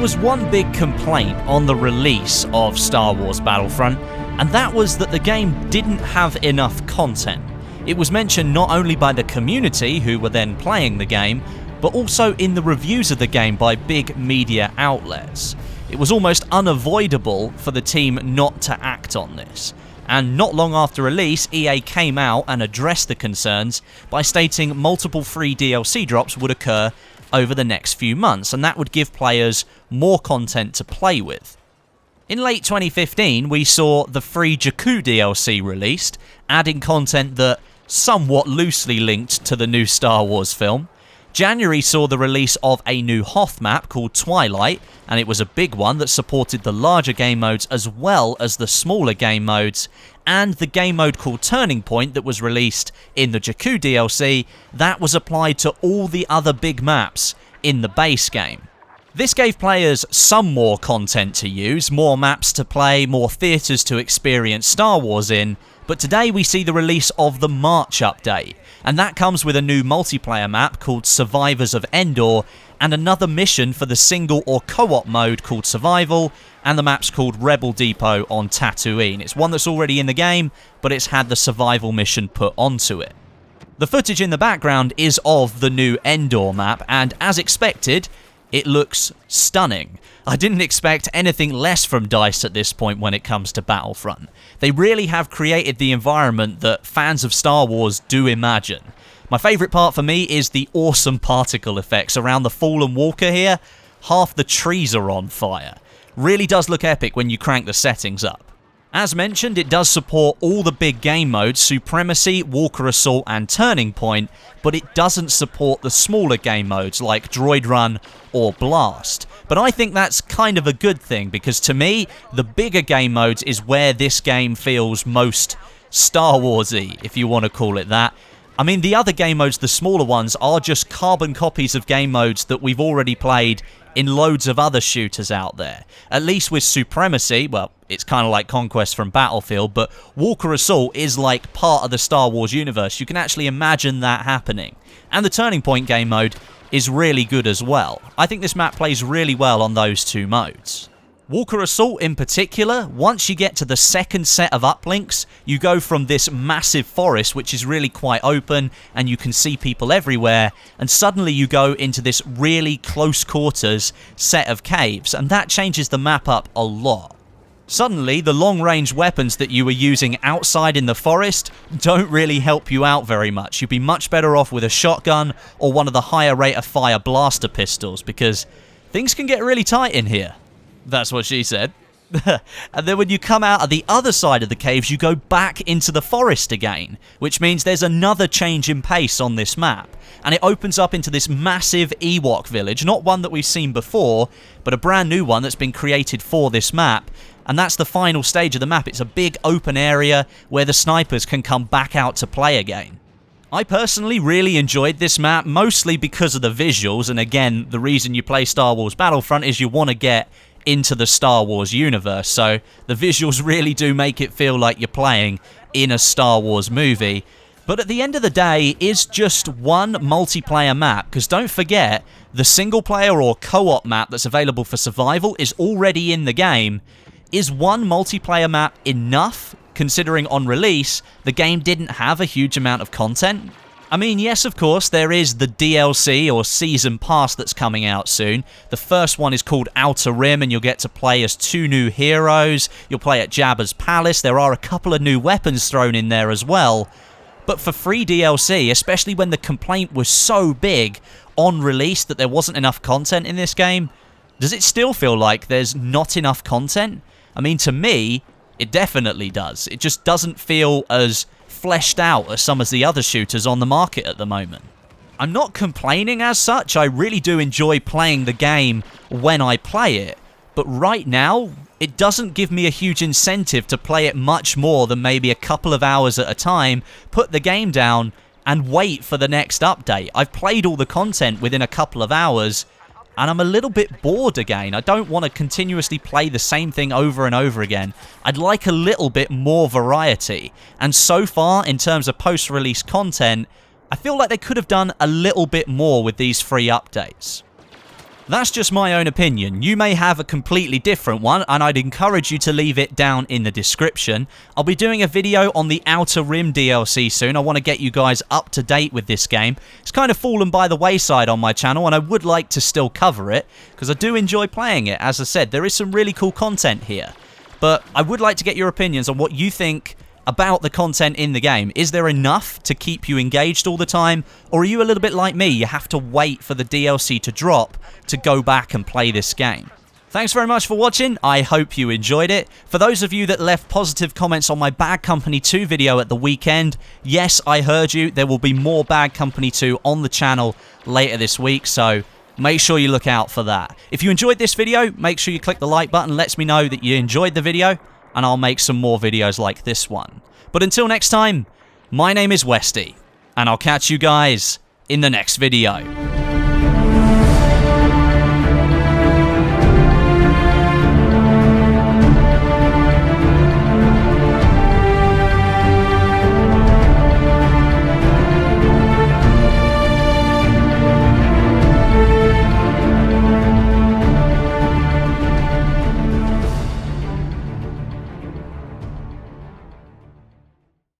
was one big complaint on the release of Star Wars Battlefront, and that was that the game didn't have enough content. It was mentioned not only by the community who were then playing the game, but also in the reviews of the game by big media outlets. It was almost unavoidable for the team not to act on this. And not long after release, EA came out and addressed the concerns by stating multiple free DLC drops would occur over the next few months, and that would give players more content to play with. In late 2015, we saw the free Jakku DLC released, adding content that somewhat loosely linked to the new Star Wars film. January saw the release of a new Hoth map called Twilight, and it was a big one that supported the larger game modes as well as the smaller game modes, and the game mode called Turning Point that was released in the Jakku DLC, that was applied to all the other big maps in the base game. This gave players some more content to use, more maps to play, more theatres to experience Star Wars in, but today we see the release of the March update, and that comes with a new multiplayer map called Survivors of Endor, and another mission for the single or co-op mode called Survival, and the map's called Rebel Depot on Tatooine. It's one that's already in the game, but it's had the survival mission put onto it. The footage in the background is of the new Endor map, and as expected, it looks stunning. I didn't expect anything less from DICE at this point when it comes to Battlefront. They really have created the environment that fans of Star Wars do imagine. My favourite part for me is the awesome particle effects around the Fallen Walker here. Half the trees are on fire. Really does look epic when you crank the settings up. As mentioned, it does support all the big game modes, Supremacy, Walker Assault and Turning Point, but it doesn't support the smaller game modes like Droid Run or Blast. But I think that's kind of a good thing, because to me, the bigger game modes is where this game feels most Star Wars-y, if you want to call it that. I mean, the other game modes, the smaller ones, are just carbon copies of game modes that we've already played in loads of other shooters out there. At least with Supremacy, well, it's kind of like Conquest from Battlefield, but Walker Assault is like part of the Star Wars universe. You can actually imagine that happening. And the Turning Point game mode is really good as well. I think this map plays really well on those two modes. Walker Assault in particular, once you get to the second set of uplinks, you go from this massive forest, which is really quite open, and you can see people everywhere, and suddenly you go into this really close quarters set of caves, and that changes the map up a lot. Suddenly, the long-range weapons that you were using outside in the forest don't really help you out very much. You'd be much better off with a shotgun or one of the higher rate of fire blaster pistols, because things can get really tight in here. That's what she said. And then when you come out of the other side of the caves, you go back into the forest again, which means there's another change in pace on this map. And it opens up into this massive Ewok village, not one that we've seen before, but a brand new one that's been created for this map. And that's the final stage of the map. It's a big open area where the snipers can come back out to play again. I personally really enjoyed this map, mostly because of the visuals, and again, the reason you play Star Wars Battlefront is you want to get into the Star Wars universe, so the visuals really do make it feel like you're playing in a Star Wars movie. But at the end of the day, it's just one multiplayer map, because don't forget, the single player or co-op map that's available for survival is already in the game. Is one multiplayer map enough, considering on release, the game didn't have a huge amount of content? I mean, yes, of course, there is the DLC or Season Pass that's coming out soon. The first one is called Outer Rim, and you'll get to play as 2 new heroes. You'll play at Jabba's Palace. There are a couple of new weapons thrown in there as well. But for free DLC, especially when the complaint was so big on release that there wasn't enough content in this game, does it still feel like there's not enough content? I mean, to me, it definitely does. It just doesn't feel as fleshed out as some of the other shooters on the market at the moment. I'm not complaining as such. I really do enjoy playing the game when I play it. But right now, it doesn't give me a huge incentive to play it much more than maybe a couple of hours at a time, put the game down, and wait for the next update. I've played all the content within a couple of hours, and I'm a little bit bored again. I don't want to continuously play the same thing over and over again. I'd like a little bit more variety. And so far, in terms of post-release content, I feel like they could have done a little bit more with these free updates. That's just my own opinion. You may have a completely different one, and I'd encourage you to leave it down in the description. I'll be doing a video on the Outer Rim DLC soon. I want to get you guys up to date with this game. It's kind of fallen by the wayside on my channel, and I would like to still cover it, because I do enjoy playing it. As I said, there is some really cool content here. But I would like to get your opinions on what you think about the content in the game. Is there enough to keep you engaged all the time, or are you a little bit like me? You have to wait for the DLC to drop to go back and play this game. Thanks very much for watching. I hope you enjoyed it. For those of you that left positive comments on my Bad Company 2 video at the weekend, yes, I heard you. There will be more Bad Company 2 on the channel later this week, so make sure you look out for that. If you enjoyed this video, make sure you click the like button. Lets me know that you enjoyed the video, and I'll make some more videos like this one. But until next time, my name is Westy, and I'll catch you guys in the next video.